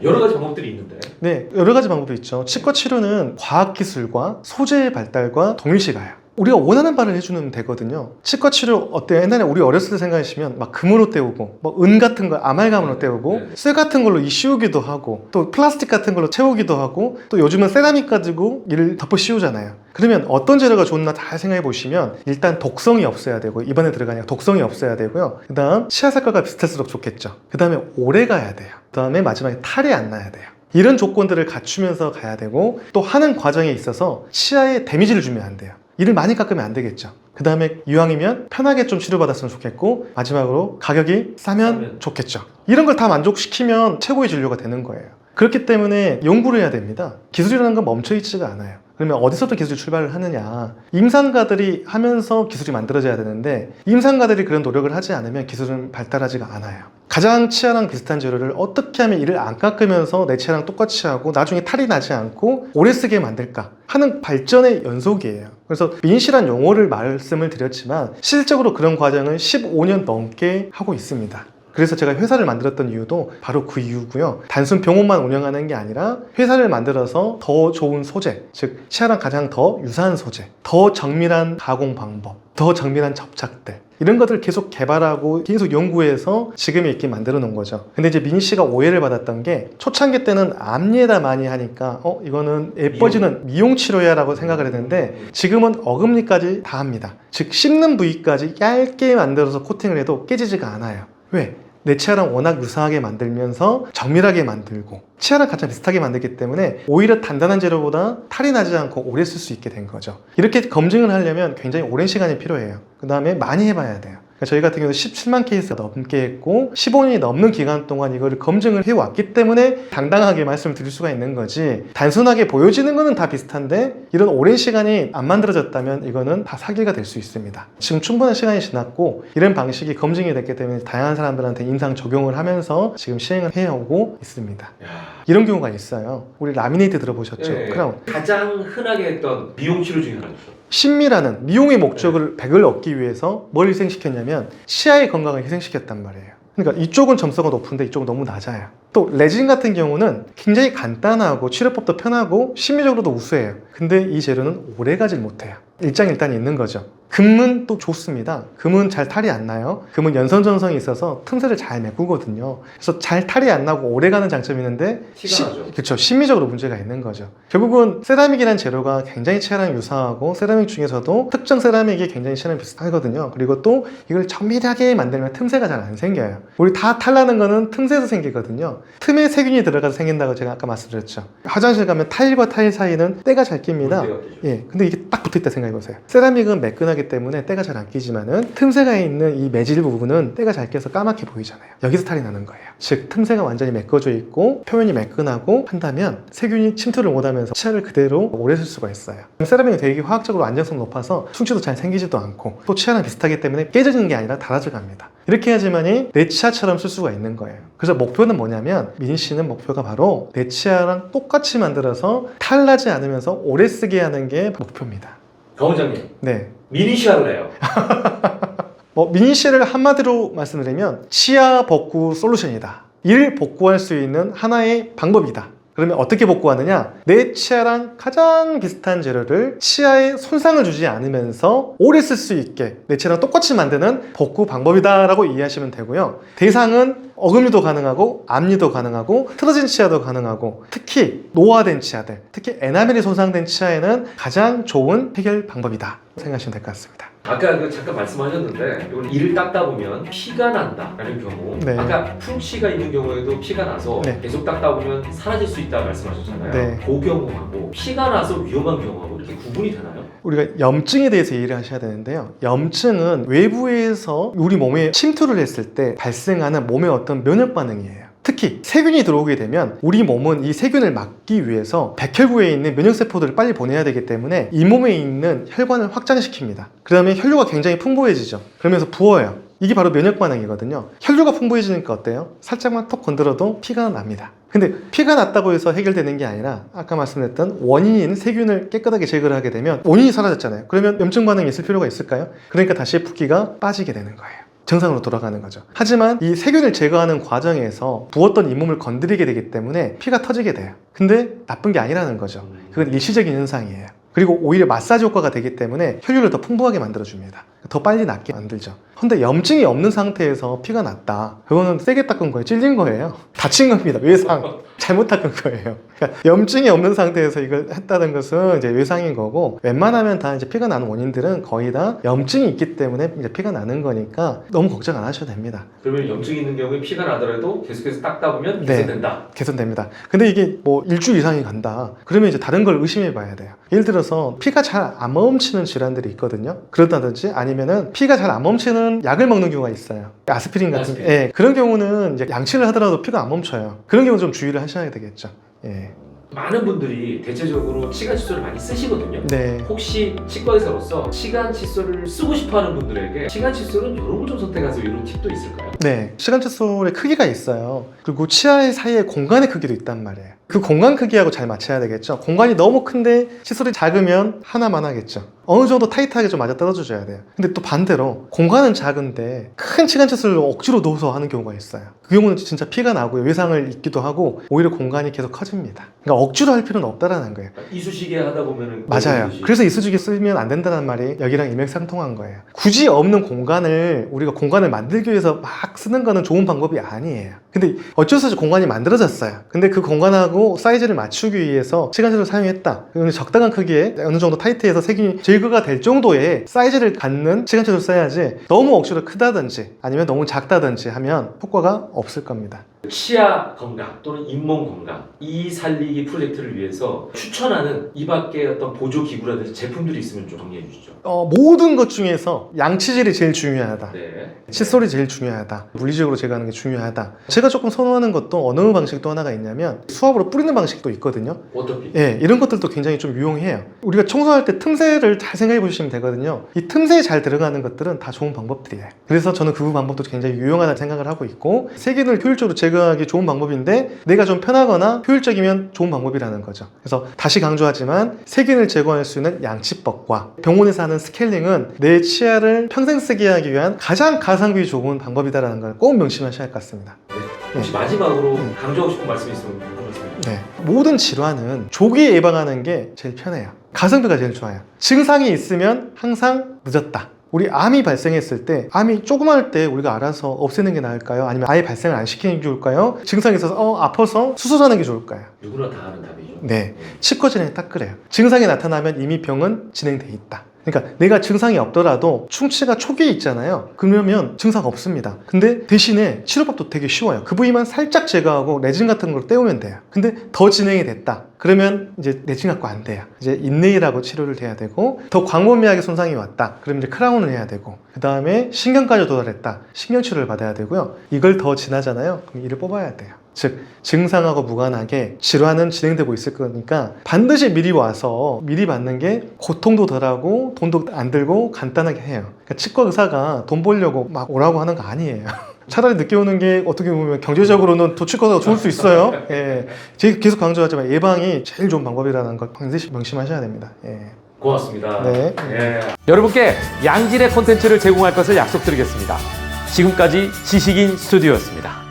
Speaker 2: 여러 가지 방법들이 있는데.
Speaker 1: 네, 여러 가지 방법이 있죠. 치과 치료는 과학기술과 소재의 발달과 동일시가요. 우리가 원하는 바를 해주면 되거든요. 치과 치료 어때요? 옛날에 우리 어렸을 때 생각하시면 막 금으로 때우고 뭐 은 같은 거 아말감으로 때우고 쇠 같은 걸로 이 씌우기도 하고 또 플라스틱 같은 걸로 채우기도 하고 또 요즘은 세라믹 가지고 이를 덮어 씌우잖아요. 그러면 어떤 재료가 좋나 잘 생각해 보시면 일단 독성이 없어야 되고 입안에 들어가니까 독성이 없어야 되고요. 그 다음 치아 색깔과 비슷할수록 좋겠죠. 그 다음에 오래 가야 돼요. 그 다음에 마지막에 탈이 안 나야 돼요. 이런 조건들을 갖추면서 가야 되고 또 하는 과정에 있어서 치아에 데미지를 주면 안 돼요. 이를 많이 깎으면 안 되겠죠. 그 다음에 이왕이면 편하게 좀 치료받았으면 좋겠고 마지막으로 가격이 싸면 좋겠죠. 이런 걸 다 만족시키면 최고의 진료가 되는 거예요. 그렇기 때문에 연구를 해야 됩니다. 기술이라는 건 멈춰있지가 않아요. 그러면 어디서부터 기술이 출발을 하느냐, 임상가들이 하면서 기술이 만들어져야 되는데 임상가들이 그런 노력을 하지 않으면 기술은 발달하지가 않아요. 가장 치아랑 비슷한 재료를 어떻게 하면 이를 안 깎으면서 내 치아랑 똑같이 하고 나중에 탈이 나지 않고 오래 쓰게 만들까 하는 발전의 연속이에요. 그래서 민실한 용어를 말씀을 드렸지만 실질적으로 그런 과정을 15년 넘게 하고 있습니다. 그래서 제가 회사를 만들었던 이유도 바로 그 이유고요. 단순 병원만 운영하는 게 아니라 회사를 만들어서 더 좋은 소재, 즉 치아랑 가장 더 유사한 소재, 더 정밀한 가공 방법, 더 정밀한 접착들 이런 것들을 계속 개발하고 계속 연구해서 지금 이렇게 만들어 놓은 거죠. 근데 이제 민희 씨가 오해를 받았던 게 초창기 때는 앞니에다 많이 하니까 이거는 예뻐지는 미용 치료야 라고 생각을 했는데 지금은 어금니까지 다 합니다. 즉 씹는 부위까지 얇게 만들어서 코팅을 해도 깨지지가 않아요. 왜? 내 치아랑 워낙 유사하게 만들면서 정밀하게 만들고 치아랑 가장 비슷하게 만들기 때문에 오히려 단단한 재료보다 탈이 나지 않고 오래 쓸 수 있게 된 거죠. 이렇게 검증을 하려면 굉장히 오랜 시간이 필요해요. 그 다음에 많이 해봐야 돼요. 그러니까 저희 같은 경우는 17만 케이스가 넘게 했고 15년이 넘는 기간 동안 이거를 검증을 해왔기 때문에 당당하게 말씀을 드릴 수가 있는 거지, 단순하게 보여지는 거는 다 비슷한데 이런 오랜 시간이 안 만들어졌다면 이거는 다 사기가 될 수 있습니다. 지금 충분한 시간이 지났고 이런 방식이 검증이 됐기 때문에 다양한 사람들한테 임상 적용을 하면서 지금 시행을 해오고 있습니다. 이런 경우가 있어요. 우리 라미네이트 들어보셨죠?
Speaker 2: 네.
Speaker 1: 크라운.
Speaker 2: 가장 흔하게 했던 미용 치료 중에 하나죠.
Speaker 1: 신미라는 미용의 목적을 100을 얻기 위해서 뭘 희생시켰냐면 치아의 건강을 희생시켰단 말이에요. 그러니까 이쪽은 점수가 높은데 이쪽은 너무 낮아요. 또 레진 같은 경우는 굉장히 간단하고 치료법도 편하고 심리적으로도 우수해요. 근데 이 재료는 오래 가질 못해요. 일장일단이 있는 거죠. 금은 또 좋습니다. 금은 잘 탈이 안 나요. 금은 연선전성이 있어서 틈새를 잘 메꾸거든요. 그래서 잘 탈이 안 나고 오래가는 장점이 있는데 그렇죠. 심리적으로 문제가 있는 거죠. 결국은 세라믹이라는 재료가 굉장히 치아랑 유사하고 세라믹 중에서도 특정 세라믹이 굉장히 치아랑 비슷하거든요. 그리고 또 이걸 정밀하게 만들면 틈새가 잘 안 생겨요. 우리 다 탈나는 거는 틈새에서 생기거든요. 틈에 세균이 들어가서 생긴다고 제가 아까 말씀드렸죠. 화장실 가면 타일과 타일 사이는 때가 잘 낍니다. 예, 근데 이게 딱 붙어있다 생각해보세요. 세라믹은 매끈하기 때문에 때가 잘 안 끼지만은 틈새가 있는 이 매질 부분은 때가 잘 껴서 까맣게 보이잖아요. 여기서 탈이 나는 거예요. 즉 틈새가 완전히 메꿔져 있고 표면이 매끈하고 한다면 세균이 침투를 못하면서 치아를 그대로 오래 쓸 수가 있어요. 세라믹이 되게 화학적으로 안정성 높아서 숭치도 잘 생기지도 않고 또 치아랑 비슷하기 때문에 깨져지는 게 아니라 닳아져 갑니다. 이렇게 해야지만이 내 치아처럼 쓸 수가 있는 거예요. 그래서 목표는 뭐냐면 민희 씨는 목표가 바로 내 치아랑 똑같이 만들어서 탈나지 않으면서 오래 쓰게 하는 게 목표입니다.
Speaker 2: 강 원장님,
Speaker 1: 네.
Speaker 2: 미니시 할래요.
Speaker 1: 미니시를 한마디로 말씀드리면 치아 복구 솔루션이다. 이를 복구할 수 있는 하나의 방법이다. 그러면 어떻게 복구하느냐? 내 치아랑 가장 비슷한 재료를 치아에 손상을 주지 않으면서 오래 쓸 수 있게 내 치아랑 똑같이 만드는 복구 방법이다 라고 이해하시면 되고요. 대상은 어금니도 가능하고 앞니도 가능하고 틀어진 치아도 가능하고 특히 노화된 치아들, 특히 에나멜이 손상된 치아에는 가장 좋은 해결 방법이다 생각하시면 될 것 같습니다.
Speaker 2: 아까 그 잠깐 말씀하셨는데 이걸 이를 닦다 보면 피가 난다라는 경우
Speaker 1: 네.
Speaker 2: 아까 풍치가 있는 경우에도 피가 나서
Speaker 1: 네.
Speaker 2: 계속 닦다 보면 사라질 수 있다 말씀하셨잖아요.
Speaker 1: 네.
Speaker 2: 그 경우하고 피가 나서 위험한 경우하고 이렇게 구분이 되나요?
Speaker 1: 우리가 염증에 대해서 이해를 하셔야 되는데요. 염증은 외부에서 우리 몸에 침투를 했을 때 발생하는 몸의 어떤 면역 반응이에요. 특히 세균이 들어오게 되면 우리 몸은 이 세균을 막기 위해서 백혈구에 있는 면역세포들을 빨리 보내야 되기 때문에 이 몸에 있는 혈관을 확장시킵니다. 그 다음에 혈류가 굉장히 풍부해지죠. 그러면서 부어요. 이게 바로 면역 반응이거든요. 혈류가 풍부해지니까 어때요? 살짝만 톡 건드려도 피가 납니다. 근데 피가 났다고 해서 해결되는 게 아니라 아까 말씀드렸던 원인인 세균을 깨끗하게 제거를 하게 되면 원인이 사라졌잖아요. 그러면 염증 반응이 있을 필요가 있을까요? 그러니까 다시 붓기가 빠지게 되는 거예요. 정상으로 돌아가는 거죠. 하지만 이 세균을 제거하는 과정에서 부었던 잇몸을 건드리게 되기 때문에 피가 터지게 돼요. 근데 나쁜 게 아니라는 거죠. 그건 일시적인 현상이에요. 그리고 오히려 마사지 효과가 되기 때문에 혈류를 더 풍부하게 만들어줍니다. 더 빨리 낫게 만들죠. 근데 염증이 없는 상태에서 피가 났다. 그거는 세게 닦은 거예요. 찔린 거예요. 다친 겁니다. 외상. 잘못 닦은 거예요. 그러니까 염증이 없는 상태에서 이걸 했다는 것은 이제 외상인 거고, 웬만하면 다 이제 피가 나는 원인들은 거의 다 염증이 있기 때문에 이제 피가 나는 거니까 너무 걱정 안 하셔도 됩니다.
Speaker 2: 그러면 염증이 있는 경우에 피가 나더라도 계속해서 닦다 보면 개선된다.
Speaker 1: 개선됩니다. 근데 이게 뭐 일주일 이상이 간다. 그러면 이제 다른 걸 의심해 봐야 돼요. 예를 들어서 피가 잘 안 멈추는 질환들이 있거든요. 그렇다든지 아니면은 피가 잘 안 멈추는 약을 먹는 경우가 있어요. 아스피린 같은
Speaker 2: 아스피린.
Speaker 1: 예, 그런 경우는 이제 양치를 하더라도 피가 안 멈춰요. 그런 경우 좀 주의를 하셔야 되겠죠. 예.
Speaker 2: 많은 분들이 대체적으로 치간 칫솔을 많이 쓰시거든요.
Speaker 1: 네.
Speaker 2: 혹시 치과 의사로서 치간 칫솔을 쓰고 싶어하는 분들에게 치간 칫솔은 이런 걸 좀 선택하세요, 이런 팁도 있을까요?
Speaker 1: 네, 치간 칫솔의 크기가 있어요. 그리고 치아 사이에 공간의 크기도 있단 말이에요. 그 공간 크기하고 잘 맞춰야 되겠죠. 공간이 너무 큰데 칫솔이 작으면 하나만 하겠죠. 어느 정도 타이트하게 좀 맞아떨어져 줘야 돼요. 근데 또 반대로 공간은 작은데 큰 치간 칫솔을 억지로 넣어서 하는 경우가 있어요. 그 경우는 진짜 피가 나고요. 외상을 입기도 하고 오히려 공간이 계속 커집니다. 그러니까 억지로 할 필요는 없다라는 거예요.
Speaker 2: 이쑤시개 하다 보면은
Speaker 1: 맞아요.
Speaker 2: 이쑤시개.
Speaker 1: 그래서 이쑤시개 쓰면 안 된다는 말이 여기랑 일맥상통한 거예요. 굳이 없는 공간을 우리가 공간을 만들기 위해서 막 쓰는 거는 좋은 방법이 아니에요. 근데 어쩔 수 없이 공간이 만들어졌어요. 근데 그 공간하고 사이즈를 맞추기 위해서 치간칫솔을 사용했다. 그러면 적당한 크기에 어느 정도 타이트해서 세균이 제거가 될 정도의 사이즈를 갖는 치간칫솔을 써야지 너무 억지로 크다든지 아니면 너무 작다든지 하면 효과가 없을 겁니다.
Speaker 2: 치아 건강 또는 잇몸 건강 이 살리기 프로젝트를 위해서 추천하는 이 밖에 어떤 보조 기구라든지 제품들이 있으면 좀 정리해 주시죠.
Speaker 1: 모든 것 중에서 양치질이 제일 중요하다.
Speaker 2: 네.
Speaker 1: 칫솔이 제일 중요하다. 물리적으로 제거하는 게 중요하다. 제가 조금 선호하는 것도 어느 방식도 하나가 있냐면 수압으로 뿌리는 방식도 있거든요.
Speaker 2: 워터픽.
Speaker 1: 예, 이런 것들도 굉장히 좀 유용해요. 우리가 청소할 때 틈새를 잘 생각해 보시면 되거든요. 이 틈새에 잘 들어가는 것들은 다 좋은 방법들이에요. 그래서 저는 그 방법도 굉장히 유용하다는 생각을 하고 있고, 세균을 효율적으로 제거하기 좋은 방법인데 내가 좀 편하거나 효율적이면 좋은 방법이라는 거죠. 그래서 다시 강조하지만 세균을 제거할 수 있는 양치법과 병원에서 하는 스케일링은 내 치아를 평생 쓰게 하기 위한 가장 가성비 좋은 방법이다라는 걸 꼭 명심하셔야 할 것 같습니다.
Speaker 2: 혹시 마지막으로 강조하고 싶은 말씀이 있으면 한 말씀.
Speaker 1: 네. 모든 질환은 조기에 예방하는 게 제일 편해요. 가성비가 제일 좋아요. 증상이 있으면 항상 늦었다. 우리 암이 발생했을 때 암이 조그마할 때 우리가 알아서 없애는 게 나을까요? 아니면 아예 발생을 안 시키는 게 좋을까요? 증상이 있어서 아파서 수술하는 게 좋을까요?
Speaker 2: 누구나 다 아는 답이죠.
Speaker 1: 네. 치과 진행 딱 그래요. 증상이 나타나면 이미 병은 진행돼 있다. 그러니까 내가 증상이 없더라도 충치가 초기에 있잖아요. 그러면 증상 없습니다. 근데 대신에 치료법도 되게 쉬워요. 그 부위만 살짝 제거하고 레진 같은 걸 떼우면 돼요. 근데 더 진행이 됐다. 그러면 이제 내진학과 안 돼요. 이제 인레이라고 치료를 해야 되고, 더 광범위하게 손상이 왔다. 그러면 이제 크라운을 해야 되고, 그 다음에 신경까지 도달했다. 신경 치료를 받아야 되고요. 이걸 더 지나잖아요. 그럼 이를 뽑아야 돼요. 즉 증상하고 무관하게 질환은 진행되고 있을 거니까 반드시 미리 와서 미리 받는 게 고통도 덜하고 돈도 안 들고 간단하게 해요. 그러니까 치과 의사가 돈 벌려고 막 오라고 하는 거 아니에요. 차라리 늦게 오는 게 어떻게 보면 경제적으로는 더 치과가 좋을 수 있어요. 예. 제가 계속 강조하지만 예방이 제일 좋은 방법이라는 걸 반드시 명심하셔야 됩니다. 예.
Speaker 2: 고맙습니다.
Speaker 1: 네.
Speaker 2: 예. 여러분께 양질의 콘텐츠를 제공할 것을 약속드리겠습니다. 지금까지 지식인 스튜디오였습니다.